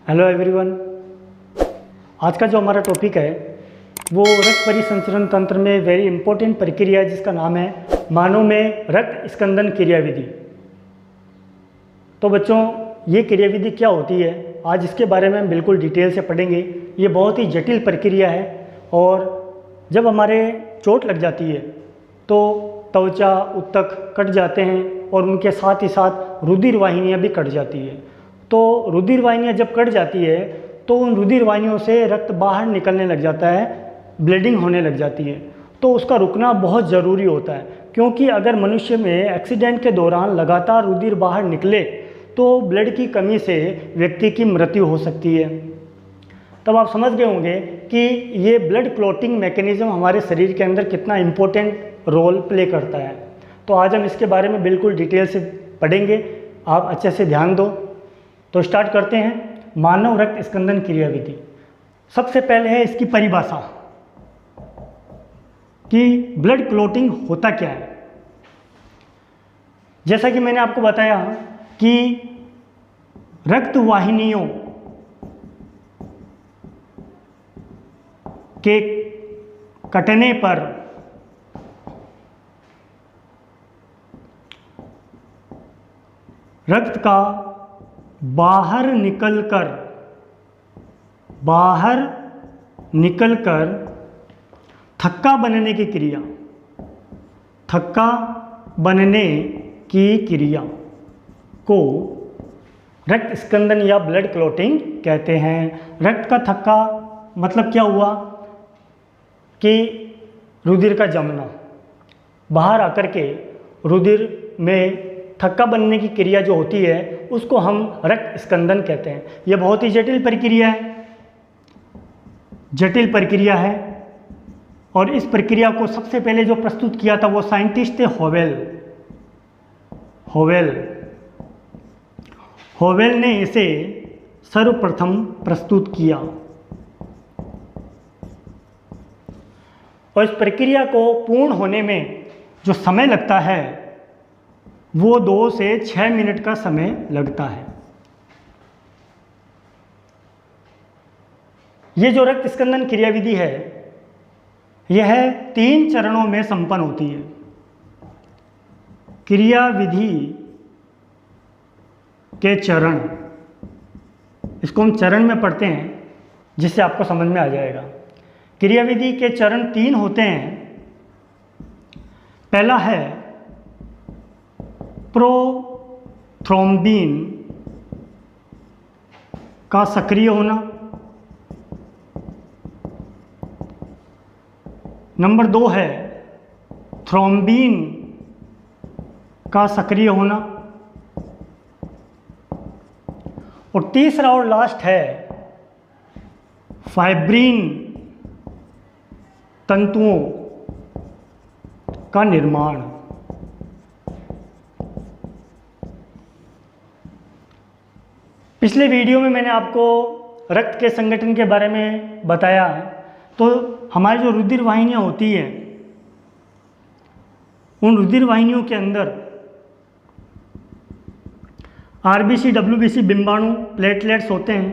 Hello everyone. आज का जो हमारा टॉपिक है वो रक्त परिसंचरण तंत्र में वेरी इंपॉर्टेंट प्रक्रिया है जिसका नाम है मानव में रक्त स्कंदन क्रियाविधि। तो बच्चों, ये क्रियाविधि क्या होती है, आज इसके बारे में हम बिल्कुल डिटेल से पढ़ेंगे। ये बहुत ही जटिल प्रक्रिया है और जब हमारे चोट लग जाती है तो त्वचा ऊतक कट जाते हैं और उनके साथ ही साथ रुधिर वाहिनियाँ भी कट जाती है। तो रुधिर वाहिनियाँ जब कट जाती है तो उन रुधिर वाहिनियों से रक्त बाहर निकलने लग जाता है, ब्लीडिंग होने लग जाती है। तो उसका रुकना बहुत ज़रूरी होता है, क्योंकि अगर मनुष्य में एक्सीडेंट के दौरान लगातार रुधिर बाहर निकले तो ब्लड की कमी से व्यक्ति की मृत्यु हो सकती है। तब आप समझ गए होंगे कि ये ब्लड क्लॉटिंग मैकेनिज़्म हमारे शरीर के अंदर कितना इम्पोर्टेंट रोल प्ले करता है। तो आज हम इसके बारे में बिल्कुल डिटेल से पढ़ेंगे, आप अच्छे से ध्यान दो। तो स्टार्ट करते हैं मानव रक्त स्कंदन क्रियाविधि। सबसे पहले है इसकी परिभाषा कि ब्लड क्लॉटिंग होता क्या है। जैसा कि मैंने आपको बताया कि रक्त वाहिनियों के कटने पर रक्त का बाहर निकलकर थक्का बनने की क्रिया को रक्त स्कंदन या ब्लड क्लॉटिंग कहते हैं। रक्त का थक्का मतलब क्या हुआ कि रुधिर का जमना, बाहर आकर के रुधिर में थक्का बनने की क्रिया जो होती है उसको हम रक्त स्कंदन कहते हैं। यह बहुत ही जटिल प्रक्रिया है और इस प्रक्रिया को सबसे पहले जो प्रस्तुत किया था वो साइंटिस्ट थे होवेल ने इसे सर्वप्रथम प्रस्तुत किया और इस प्रक्रिया को पूर्ण होने में जो समय लगता है वो 2 से 6 मिनट का समय लगता है। ये जो रक्त स्कंदन क्रियाविधि है यह 3 चरणों में संपन्न होती है। क्रियाविधि के चरण, इसको हम चरण में पढ़ते हैं जिससे आपको समझ में आ जाएगा। क्रियाविधि के चरण 3 होते हैं। पहला है प्रोथ्रोम्बिन का सक्रिय होना। नंबर 2 है थ्रोम्बिन का सक्रिय होना और तीसरा और लास्ट है फाइब्रिन तंतुओं का निर्माण। पिछले वीडियो में मैंने आपको रक्त के संगठन के बारे में बताया। तो हमारी जो रुधिर वाहिनियाँ होती हैं उन रुधिर वाहिनियों के अंदर आरबीसी, डब्ल्यूबीसी, बिंबाणु, प्लेटलेट्स होते हैं।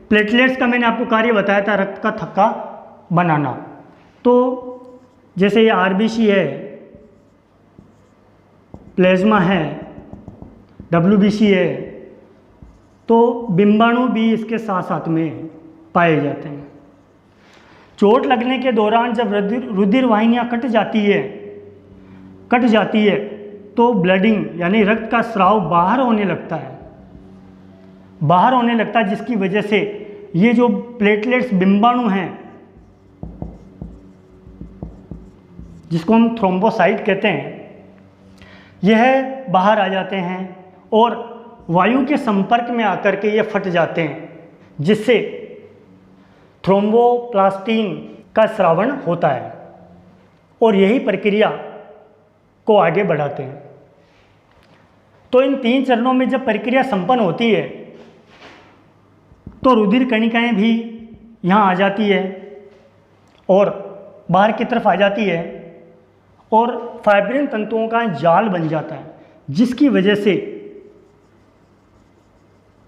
प्लेटलेट्स का मैंने आपको कार्य बताया था रक्त का थक्का बनाना। तो जैसे ये आरबीसी है, प्लेज्मा है, डब्ल्यूबीसी है, तो बिंबाणु भी इसके साथ साथ में पाए जाते हैं। चोट लगने के दौरान जब रुधिर वाहिनियाँ कट जाती है तो ब्लडिंग यानी रक्त का स्राव बाहर होने लगता है, जिसकी वजह से ये जो प्लेटलेट्स बिंबाणु हैं जिसको हम थ्रोम्बोसाइट कहते हैं, यह बाहर आ जाते हैं और वायु के संपर्क में आकर के ये फट जाते हैं, जिससे थ्रोम्बोप्लास्टिन का स्रावण होता है और यही प्रक्रिया को आगे बढ़ाते हैं। तो इन 3 चरणों में जब प्रक्रिया संपन्न होती है तो रुधिर कणिकाएं भी यहाँ आ जाती है और बाहर की तरफ आ जाती है और फाइब्रिन तंतुओं का जाल बन जाता है, जिसकी वजह से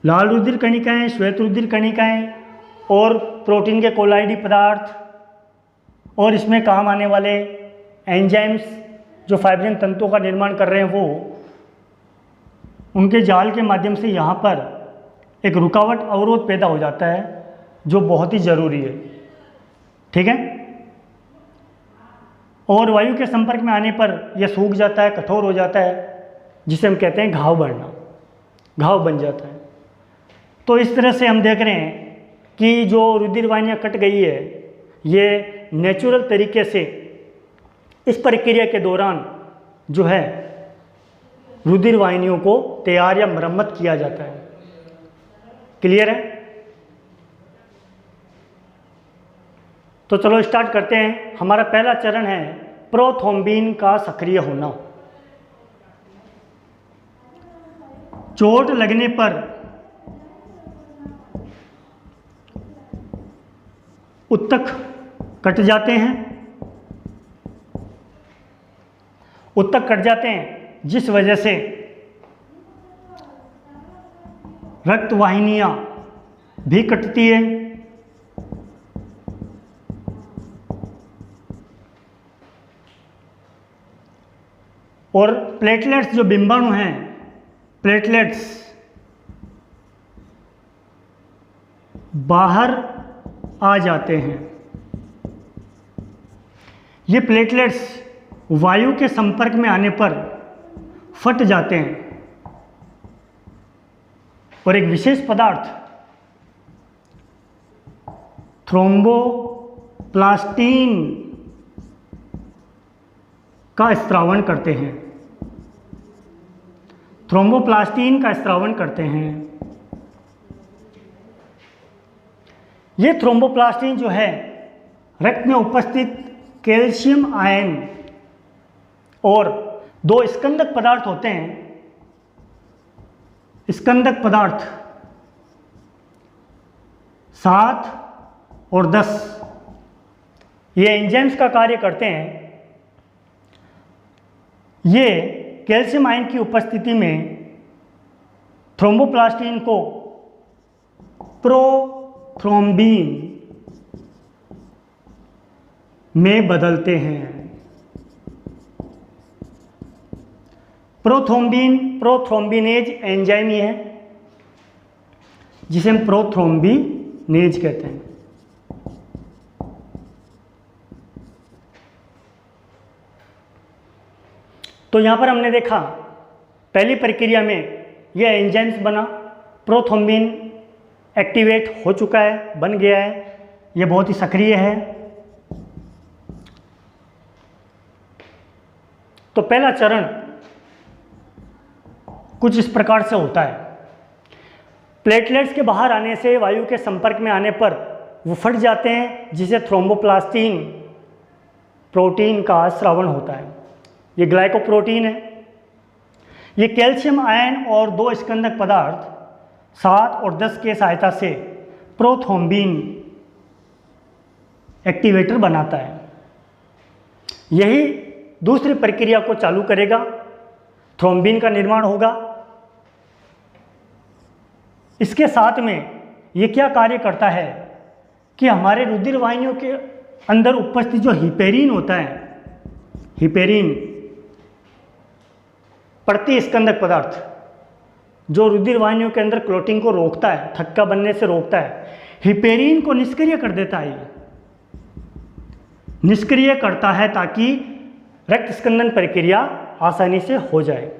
लाल रुधिर कणिकाएं, श्वेत रुधिर कणिकाएं और प्रोटीन के कोलाइडी पदार्थ और इसमें काम आने वाले एंजाइम्स जो फाइब्रिन तंतुओं का निर्माण कर रहे हैं, वो उनके जाल के माध्यम से यहाँ पर एक रुकावट अवरोध पैदा हो जाता है जो बहुत ही ज़रूरी है। ठीक है। और वायु के संपर्क में आने पर यह सूख जाता है, कठोर हो जाता है, जिसे हम कहते हैं घाव बढ़ना, घाव बन जाता है। तो इस तरह से हम देख रहे हैं कि जो रुधिर वाहिनियाँ कट गई है, ये नेचुरल तरीके से इस प्रक्रिया के दौरान जो है रुधिर वाहिनियों को तैयार या मरम्मत किया जाता है। क्लियर है? तो चलो स्टार्ट करते हैं। हमारा पहला चरण है प्रोथ्रोम्बिन का सक्रिय होना। चोट लगने पर उत्तक कट जाते हैं, उत्तक कट जाते हैं जिस वजह से रक्त वाहिनियां भी कटती है और प्लेटलेट्स जो बिंबाणु हैं, प्लेटलेट्स बाहर आ जाते हैं। ये प्लेटलेट्स वायु के संपर्क में आने पर फट जाते हैं और एक विशेष पदार्थ थ्रोम्बोप्लास्टिन का स्त्रावण करते हैं, थ्रोम्बोप्लास्टिन का स्त्रावण करते हैं। ये थ्रोम्बोप्लास्टिन जो है रक्त में उपस्थित कैल्शियम आयन और दो स्कंदक पदार्थ होते हैं, स्कंदक पदार्थ 7 और 10, ये एंजाइम्स का कार्य करते हैं। ये कैल्शियम आयन की उपस्थिति में थ्रोम्बोप्लास्टिन को प्रोथ्रोम्बिन में बदलते हैं। प्रोथ्रोम्बिन प्रोथ्रोम्बिनेज एंजाइम ही है जिसे हम प्रोथ्रोम्बिनेज कहते हैं। तो यहाँ पर हमने देखा पहली प्रक्रिया में यह एंजाइम्स बना, प्रोथ्रोम्बिन एक्टिवेट हो चुका है, बन गया है, यह बहुत ही सक्रिय है। तो पहला चरण कुछ इस प्रकार से होता है। प्लेटलेट्स के बाहर आने से, वायु के संपर्क में आने पर वो फट जाते हैं, जिसे थ्रोम्बोप्लास्टिन प्रोटीन का स्रावण होता है। ये ग्लाइकोप्रोटीन है। ये कैल्शियम आयन और दो स्कंदक पदार्थ 7 और 10 के सहायता से प्रोथ्रोम्बिन एक्टिवेटर बनाता है। यही दूसरी प्रक्रिया को चालू करेगा, थ्रोम्बिन का निर्माण होगा। इसके साथ में ये क्या कार्य करता है कि हमारे रुधिर वाहिनियों के अंदर उपस्थित जो हिपेरिन होता है, हिपेरिन प्रतिस्कंदक पदार्थ जो रुधिर वाहिनियों के अंदर क्लॉटिंग को रोकता है, थक्का बनने से रोकता है, हिपेरिन को निष्क्रिय कर देता है। निष्क्रिय करता है ताकि रक्त स्कंदन प्रक्रिया आसानी से हो जाए।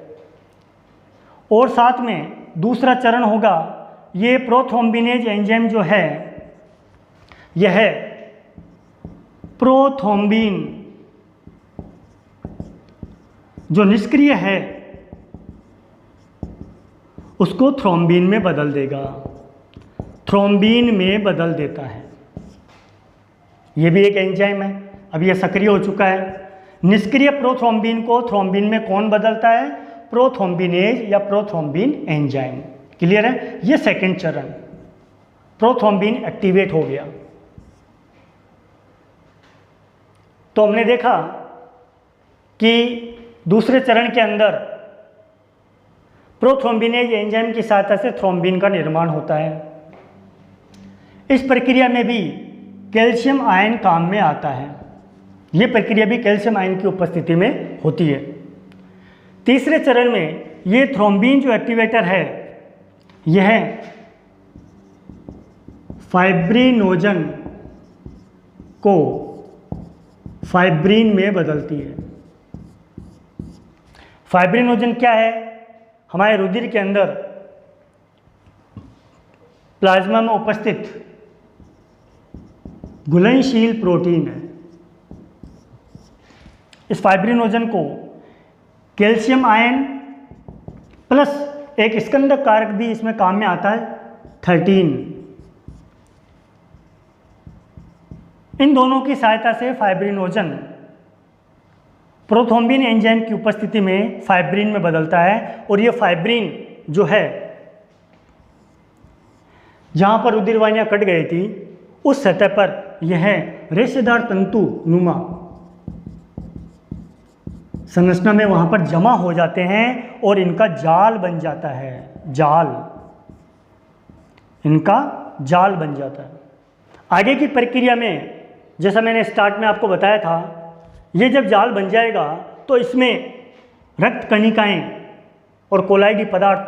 और साथ में दूसरा चरण होगा, ये प्रोथ्रोम्बिनेज एंजाइम जो है यह प्रोथ्रोम्बिन जो निष्क्रिय है उसको थ्रोम्बिन में बदल देगा, थ्रोम्बिन में बदल देता है। यह भी एक एंजाइम है, अब यह सक्रिय हो चुका है। निष्क्रिय प्रोथ्रोम्बिन को थ्रोम्बिन में कौन बदलता है? प्रोथ्रोम्बिनेज या प्रोथ्रोम्बिन एंजाइम। क्लियर है? ये सेकंड चरण, प्रोथ्रोम्बिन एक्टिवेट हो गया। तो हमने देखा कि दूसरे चरण के अंदर प्रोथ्रोम्बिनेज एंजाइम की सहायता से थ्रोम्बिन का निर्माण होता है। इस प्रक्रिया में भी कैल्शियम आयन काम में आता है। यह प्रक्रिया भी कैल्शियम आयन की उपस्थिति में होती है। तीसरे चरण में ये थ्रोम्बिन जो एक्टिवेटर है यह फाइब्रिनोजन को फाइब्रिन में बदलती है। फाइब्रिनोजन क्या है? हमारे रुधिर के अंदर प्लाज्मा में उपस्थित घुलनशील प्रोटीन है। इस फाइब्रिनोजन को कैल्शियम आयन प्लस एक स्कंदक कारक भी इसमें काम में आता है 13। इन दोनों की सहायता से फाइब्रिनोजन प्रोथ्रोम्बिन एंजाइम की उपस्थिति में फाइब्रिन में बदलता है और ये फाइब्रिन जो है जहां पर रुधिर वाहिनियां कट गई थी उस सतह पर यह रेशेदार तंतु नुमा संरचना में वहां पर जमा हो जाते हैं और इनका जाल बन जाता है। इनका जाल बन जाता है। आगे की प्रक्रिया में जैसा मैंने स्टार्ट में आपको बताया था, ये जब जाल बन जाएगा तो इसमें रक्त कणिकाएं और कोलाइडी पदार्थ,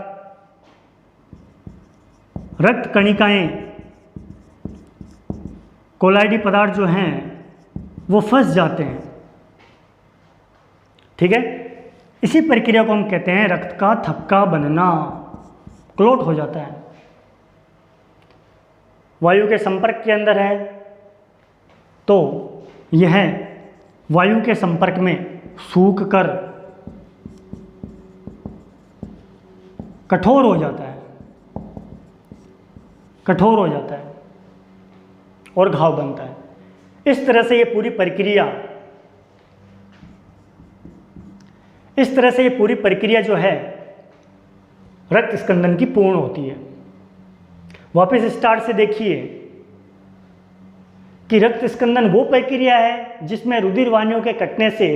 रक्त कणिकाएं कोलाइडी पदार्थ जो हैं वो फंस जाते हैं। ठीक है, इसी प्रक्रिया को हम कहते हैं रक्त का थक्का बनना, क्लॉट हो जाता है। वायु के संपर्क के अंदर है तो यह वायु के संपर्क में सूख कर कठोर हो जाता है, और घाव बनता है। इस तरह से ये पूरी प्रक्रिया जो है रक्त स्कंदन की पूर्ण होती है। वापस स्टार्ट से देखिए कि रक्त स्कंदन वो प्रक्रिया है जिसमें रुधिर वाहिनियों के कटने से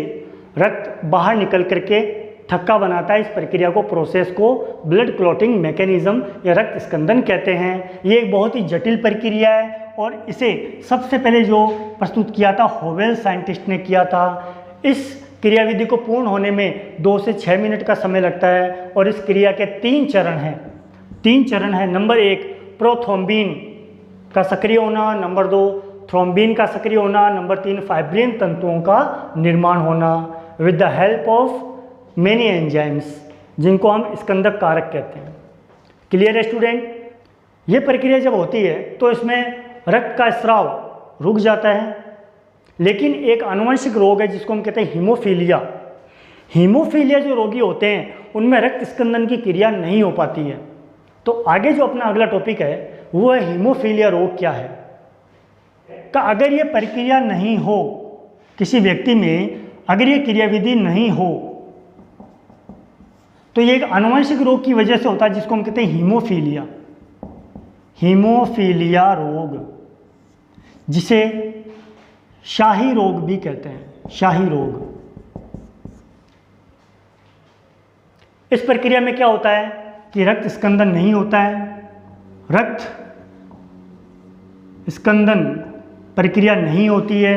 रक्त बाहर निकल करके थक्का बनाता है। इस प्रक्रिया को, प्रोसेस को ब्लड क्लॉटिंग मैकेनिज्म या रक्त स्कंदन कहते हैं। ये एक बहुत ही जटिल प्रक्रिया है और इसे सबसे पहले जो प्रस्तुत किया था होवेल साइंटिस्ट ने किया था। इस क्रियाविधि को पूर्ण होने में 2 से 6 मिनट का समय लगता है और इस क्रिया के 3 चरण हैं। नंबर 1 प्रोथ्रोम्बिन का सक्रिय होना, नंबर 2 थ्रोम्बिन का सक्रिय होना, नंबर 3 फाइब्रिन तंतुओं का निर्माण होना with the help of many enzymes, जिनको हम स्कंदक कारक कहते हैं। क्लियर है स्टूडेंट? ये प्रक्रिया जब होती है तो इसमें रक्त का स्राव रुक जाता है, लेकिन एक आनुवंशिक रोग है जिसको हम कहते हैं हीमोफीलिया जो रोगी होते हैं उनमें रक्त स्कंदन की क्रिया नहीं हो पाती है। तो आगे जो अपना अगला टॉपिक है वो है हीमोफीलिया रोग क्या है। का अगर ये प्रक्रिया नहीं हो किसी व्यक्ति में, अगर ये क्रियाविधि नहीं हो तो ये एक आनुवंशिक रोग की वजह से होता है जिसको हम कहते हैं हीमोफीलिया रोग, जिसे शाही रोग भी कहते हैं। शाही रोग। इस प्रक्रिया में क्या होता है कि रक्त स्कंदन नहीं होता है। रक्त स्कंदन प्रक्रिया नहीं होती है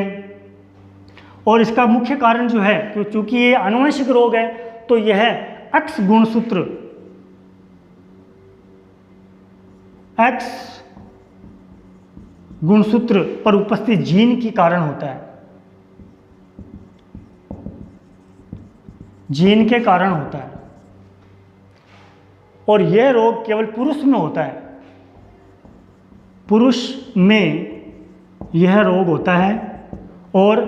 और इसका मुख्य कारण जो है कि चूंकि ये आनुवंशिक रोग है तो यह एक्स गुणसूत्र पर उपस्थित जीन के कारण होता है। जीन के कारण होता है और यह रोग केवल पुरुष में होता है। पुरुष में यह रोग होता है और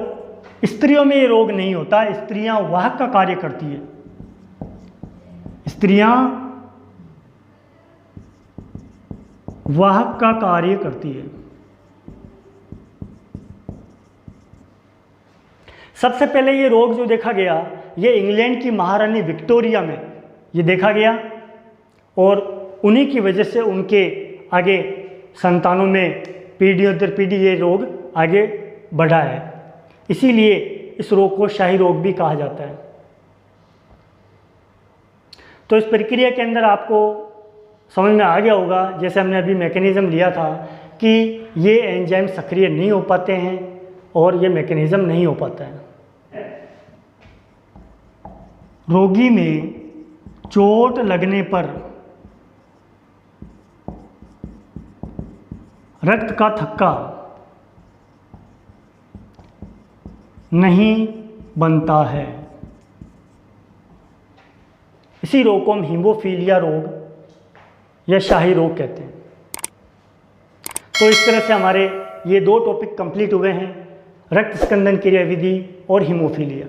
स्त्रियों में यह रोग नहीं होता। स्त्रियां वाहक का कार्य करती है। स्त्रियां वाहक का कार्य करती है। सबसे पहले ये रोग जो देखा गया ये इंग्लैंड की महारानी विक्टोरिया में ये देखा गया और उन्हीं की वजह से उनके आगे संतानों में पीढ़ियों दर पीढ़ी ये रोग आगे बढ़ा है। इसीलिए इस रोग को शाही रोग भी कहा जाता है। तो इस प्रक्रिया के अंदर आपको समझ में आ गया होगा, जैसे हमने अभी मैकेनिज़्म लिया था कि ये एंजाइम सक्रिय नहीं हो पाते हैं और ये मैकेनिज़्म नहीं हो पाता है। रोगी में चोट लगने पर रक्त का थक्का नहीं बनता है। इसी रोग को हम हीमोफीलिया रोग या शाही रोग कहते हैं। तो इस तरह से हमारे ये 2 टॉपिक कंप्लीट हुए हैं, रक्त स्कंदन क्रिया विधि और हीमोफीलिया।